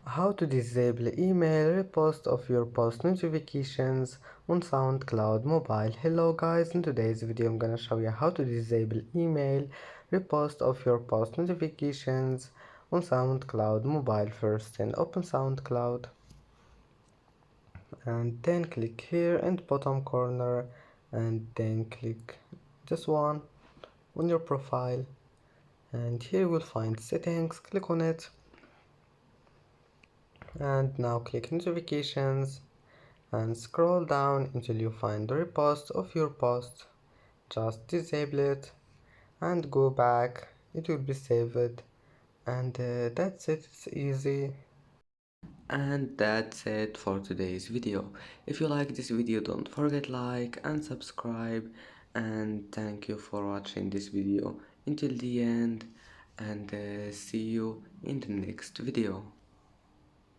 How to disable email repost of your post notifications on SoundCloud mobile. Hello guys, in today's video I'm gonna show you how to disable email repost of your post notifications on SoundCloud mobile. First, and open SoundCloud and then click here in the bottom corner and then click just one on your profile, and here you will find settings. Click on it and now click notifications and scroll down until you find the repost of your post. Just disable it and go back, it will be saved, and that's it. It's easy. And that's it for today's video. If you like this video, don't forget like and subscribe, and thank you for watching this video until the end, and see you in the next video.